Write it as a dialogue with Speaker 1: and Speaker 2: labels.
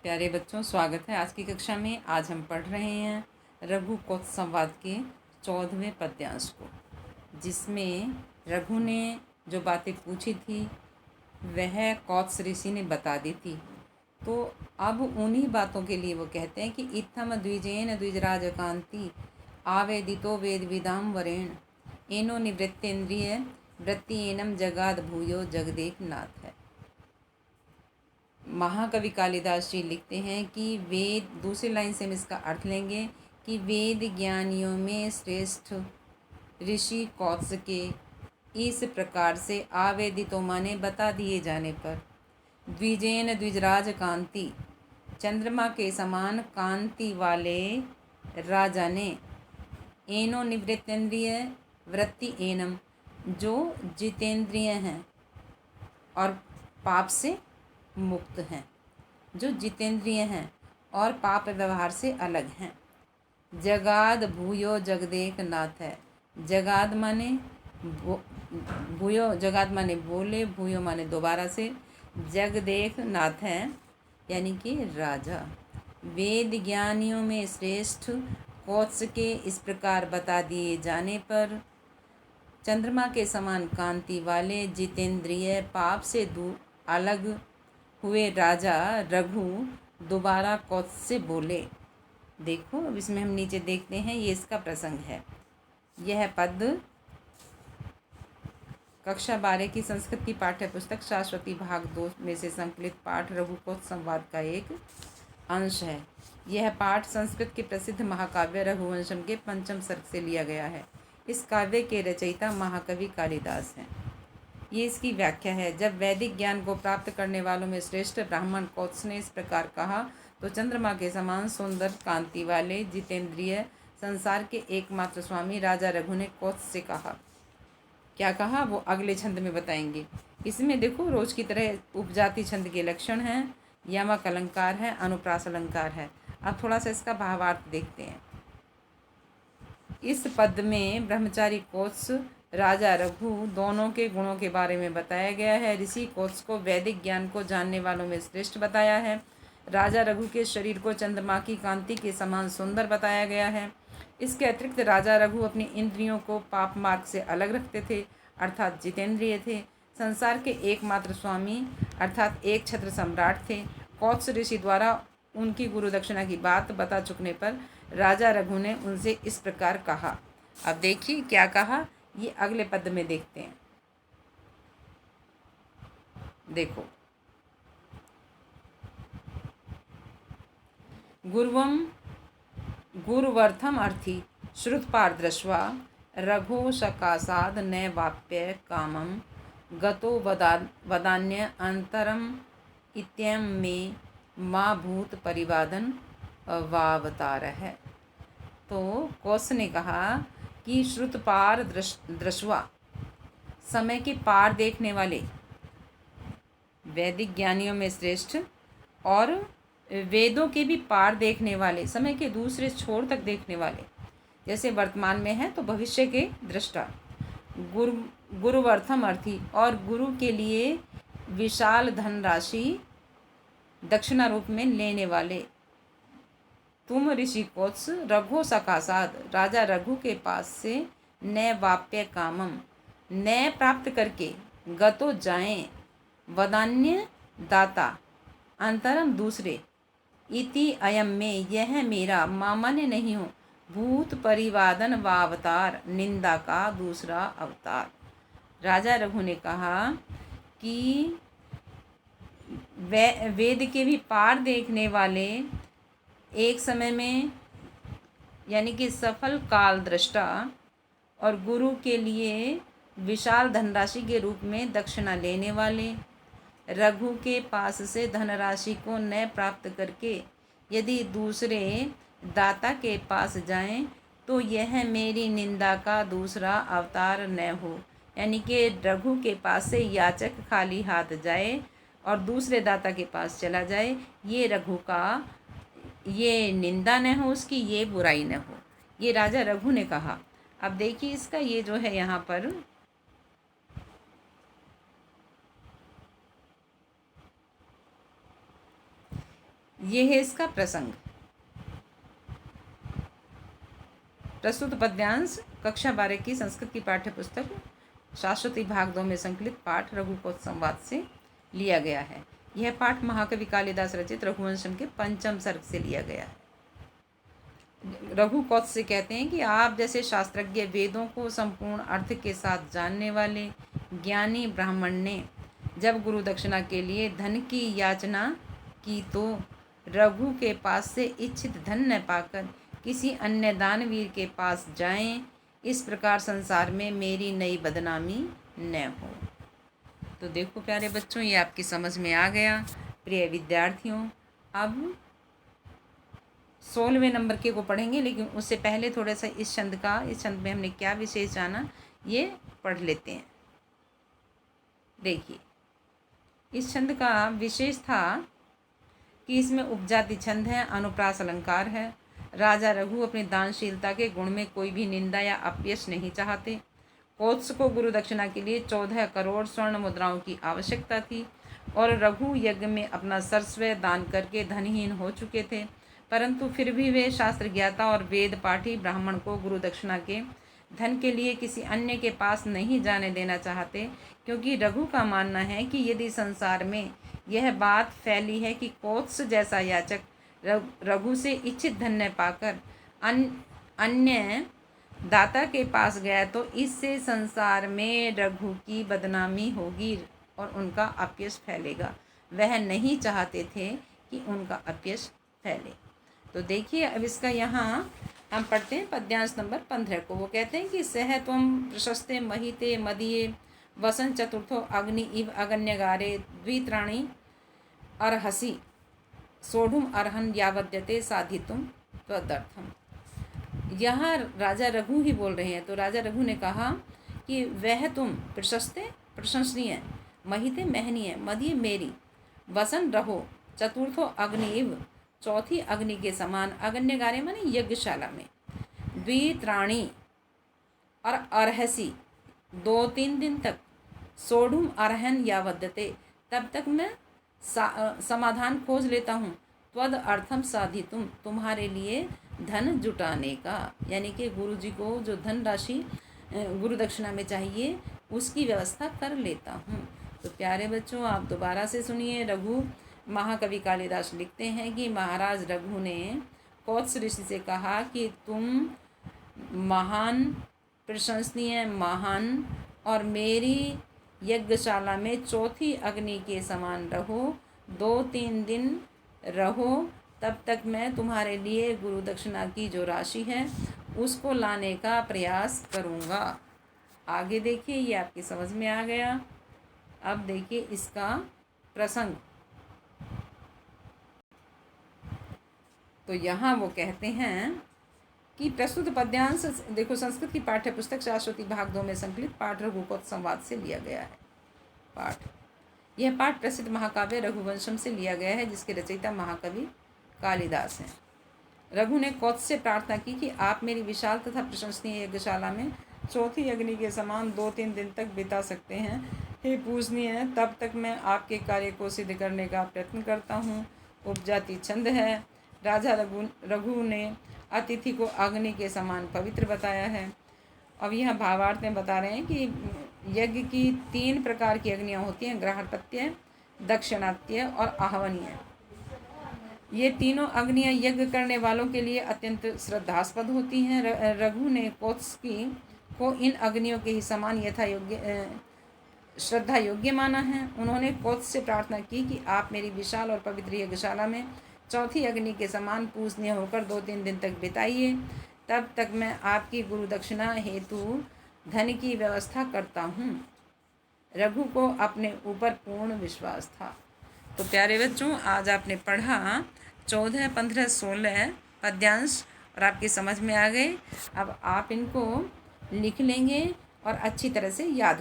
Speaker 1: प्यारे बच्चों, स्वागत है आज की कक्षा में। आज हम पढ़ रहे हैं रघु कौत्स संवाद के 14वें पद्यांश को, जिसमें रघु ने जो बातें पूछी थी वह कौत्स ऋषि ने बता दी थी। तो अब उन्हीं बातों के लिए वो कहते हैं कि इत्थम द्विजेन द्विजराज कांति आवेदितो वेद विदाम वरेण एनो निवृत्तेन्द्रिय वृत्ति एनम जगाद भूयो जगदेक नाथ है। महाकवि कालिदास जी लिखते हैं कि वेद, दूसरी लाइन से हम इसका अर्थ लेंगे कि वेद ज्ञानियों में श्रेष्ठ ऋषि कौत्स के इस प्रकार से आवेदितों माने बता दिए जाने पर, द्विजेन द्विजराज कांति, चंद्रमा के समान कांति वाले राजा ने, एनो निवृत्तेन्द्रिय वृत्ति एनम, जो जितेंद्रिय हैं और पाप से मुक्त हैं, जो जितेंद्रिय हैं और पाप व्यवहार से अलग हैं। जगाद भूयो जगदेक नाथ है। जगाद माने भूयो, जगाद माने बोले, भूयो माने दोबारा से, जगदेक नाथ है यानी कि राजा। वेद ज्ञानियों में श्रेष्ठ कौत्स के इस प्रकार बता दिए जाने पर, चंद्रमा के समान कांति वाले जितेंद्रिय पाप से अलग हुए राजा रघु दोबारा कौत्स से बोले। देखो, अब इसमें हम नीचे देखते हैं, ये इसका प्रसंग है। यह पद कक्षा 12 की संस्कृत की पाठ्य पुस्तक शाश्वती भाग 2 में से संकलित पाठ रघु कौत्स संवाद का एक अंश है। यह पाठ संस्कृत के प्रसिद्ध महाकाव्य रघुवंशम के 5म सर्ग से लिया गया है। इस काव्य के रचयिता महाकवि कालिदास हैं। ये इसकी व्याख्या है। जब वैदिक ज्ञान को प्राप्त करने वालों में श्रेष्ठ ब्राह्मण कौत्स ने इस प्रकार कहा तो चंद्रमा के समान सुंदर कांति वाले जितेंद्रिय संसार के एकमात्र स्वामी राजा रघु ने कौत्स से कहा। क्या कहा वो अगले छंद में बताएंगे। इसमें देखो, रोज की तरह उपजाति छंद के लक्षण हैं, यमक अलंकार है, अनुप्रास अलंकार है। अब थोड़ा सा इसका भावार्थ देखते हैं। इस पद में ब्रह्मचारी कौत्स, राजा रघु दोनों के गुणों के बारे में बताया गया है। ऋषि कौत्स को वैदिक ज्ञान को जानने वालों में श्रेष्ठ बताया है। राजा रघु के शरीर को चंद्रमा की कांति के समान सुंदर बताया गया है। इसके अतिरिक्त राजा रघु अपनी इंद्रियों को पाप मार्ग से अलग रखते थे, अर्थात जितेंद्रिय थे। संसार के एकमात्र स्वामी अर्थात एक छत्र सम्राट थे। कौत्स ऋषि द्वारा उनकी गुरु दक्षिणा की बात बता चुकने पर राजा रघु ने उनसे इस प्रकार कहा। अब देखिए क्या कहा, ये अगले पद में देखते हैं। देखो, गुरुवम गुरुवर्थम अर्थी श्रुतपार दृष्ट्वा रघो सकासाद न वाप्य कामम गतो वदान्य अंतरम इत्यम में माँ भूत परिवादन वावतार है। तो कौत्स ने कहा कि श्रुत पार दृश्वा, समय के पार देखने वाले, वैदिक ज्ञानियों में श्रेष्ठ और वेदों के भी पार देखने वाले, समय के दूसरे छोर तक देखने वाले, जैसे वर्तमान में है तो भविष्य के दृष्टा। गुरुवर्थम अर्थी, और गुरु के लिए विशाल धनराशि दक्षिणा रूप में लेने वाले। तुम ऋषि कौत्स रघु सकासाद, राजा रघु के पास से न वाप्य कामम, न प्राप्त करके, गतो जाएं, वदान्य दाता, अंतरम दूसरे, इति अयम में यह मेरा, मामान्य नहीं हो, भूत परिवादन वावतार, निंदा का दूसरा अवतार। राजा रघु ने कहा कि वेद के भी पार देखने वाले, एक समय में यानी कि सफल काल दृष्टा, और गुरु के लिए विशाल धनराशि के रूप में दक्षिणा लेने वाले, रघु के पास से धनराशि को न प्राप्त करके यदि दूसरे दाता के पास जाएं तो यह मेरी निंदा का दूसरा अवतार न हो। यानी कि रघु के पास से याचक खाली हाथ जाए और दूसरे दाता के पास चला जाए, ये रघु का, ये निंदा न हो उसकी, ये बुराई न हो, ये राजा रघु ने कहा। अब देखिए इसका ये जो है यहाँ पर ये है इसका प्रसंग। प्रस्तुत पद्यांश कक्षा 12 की संस्कृत की पाठ्य पुस्तक शाश्वती भाग 2 में संकलित पाठ रघुपौत्र संवाद से लिया गया है। यह पाठ महाकवि कालिदास रचित रघुवंशम के 5वें सर्ग से लिया गया है। रघुकौत्र से कहते हैं कि आप जैसे शास्त्रज्ञ, वेदों को संपूर्ण अर्थ के साथ जानने वाले ज्ञानी ब्राह्मण ने जब गुरु दक्षिणा के लिए धन की याचना की तो रघु के पास से इच्छित धन न पाकर किसी अन्य दानवीर के पास जाएं, इस प्रकार संसार में मेरी नई बदनामी न हो। तो देखो प्यारे बच्चों, ये आपकी समझ में आ गया। प्रिय विद्यार्थियों, अब 16वें नंबर के को पढ़ेंगे, लेकिन उससे पहले थोड़ा सा इस छंद में हमने क्या विशेष जाना ये पढ़ लेते हैं। देखिए, इस छंद का विशेष था कि इसमें उपजाति छंद है, अनुप्रास अलंकार है। राजा रघु अपनी दानशीलता के गुण में कोई भी निंदा या अपयश नहीं चाहते। कोत्स को गुरु दक्षिणा के लिए 14 करोड़ स्वर्ण मुद्राओं की आवश्यकता थी और रघु यज्ञ में अपना सर्वस्व दान करके धनहीन हो चुके थे, परंतु फिर भी वे शास्त्र ज्ञाता और वेद पाठी ब्राह्मण को गुरु दक्षिणा के धन के लिए किसी अन्य के पास नहीं जाने देना चाहते, क्योंकि रघु का मानना है कि यदि संसार में यह बात फैली है कि कोत्स जैसा याचक रघु से इच्छित धन न पाकर अन्य दाता के पास गया तो इससे संसार में रघु की बदनामी होगी और उनका अपयश फैलेगा। वह नहीं चाहते थे कि उनका अपयश फैले। तो देखिए, अब इसका यहाँ हम पढ़ते हैं पद्यांश नंबर 15 को। वो कहते हैं कि सह त्वं प्रशस्ते महिते मदीये वसन चतुर्थो अग्नि इव अगन्यगारे द्वित्राणि अर्हसि सोढ़ुम अर्हन यावद्यते साधितुम त्वदर्थम। यहाँ राजा रघु ही बोल रहे हैं। तो राजा रघु ने कहा कि वह तुम प्रशस्ते प्रशंसनीय, महिते महनीय, मदीय मेरी, वसन रहो, चतुर्थो अग्निव चौथी अग्नि के समान, अगन्यगारे माने यज्ञशाला में, द्वित्राणी और अर्हसी 2-3 दिन तक, सोढ़ुम अर्हन यावद्यते तब तक मैं समाधान खोज लेता हूँ, त्वद अर्थम साधितुम तुम्हारे लिए धन जुटाने का, यानी कि गुरु जी को जो धन राशि गुरु दक्षिणा में चाहिए उसकी व्यवस्था कर लेता हूँ। तो प्यारे बच्चों, आप दोबारा से सुनिए। रघु महाकवि कालिदास लिखते हैं कि महाराज रघु ने कोत्स ऋषि से कहा कि तुम महान, प्रशंसनीय, महान और मेरी यज्ञशाला में चौथी अग्नि के समान रहो, 2-3 दिन रहो, तब तक मैं तुम्हारे लिए गुरु दक्षिणा की जो राशि है उसको लाने का प्रयास करूँगा। आगे देखिए, ये आपकी समझ में आ गया। अब देखिए इसका प्रसंग। तो यहाँ वो कहते हैं कि प्रस्तुत पद्यांश देखो, संस्कृत की पाठ्य पुस्तक शाश्वती भाग 2 में संकलित पाठ रघुपौत्र संवाद से लिया गया है। यह पाठ प्रसिद्ध महाकाव्य रघुवंशम से लिया गया है, जिसके रचयिता महाकवि कालिदास हैं। रघु ने कोत्स से प्रार्थना की कि आप मेरी विशाल तथा प्रशंसनीय यज्ञशाला में चौथी अग्नि के समान 2-3 दिन तक बिता सकते हैं। हे पूजनीय, तब तक मैं आपके कार्य को सिद्ध करने का प्रयत्न करता हूँ। उपजाति छंद है। राजा रघु ने अतिथि को अग्नि के समान पवित्र बताया है। अब यह भावार्थ में बता रहे हैं कि यज्ञ की 3 प्रकार की अग्नियाँ होती हैं, ग्राहपत्य, दक्षिणात्य और आहवनीय। ये तीनों अग्नियाँ यज्ञ करने वालों के लिए अत्यंत श्रद्धास्पद होती हैं। रघु ने कोत्स को इन अग्नियों के ही समान यथा योग्य श्रद्धा योग्य माना है। उन्होंने कोत्स से प्रार्थना की कि आप मेरी विशाल और पवित्र यज्ञशाला में चौथी अग्नि के समान पूजनीय होकर 2-3 दिन तक बिताइए, तब तक मैं आपकी गुरु दक्षिणा हेतु धन की व्यवस्था करता हूँ। रघु को अपने ऊपर पूर्ण विश्वास था। तो प्यारे बच्चों, आज आपने पढ़ा 14, 15, 16 पद्यांश और आपकी समझ में आ गए। अब आप इनको लिख लेंगे और अच्छी तरह से याद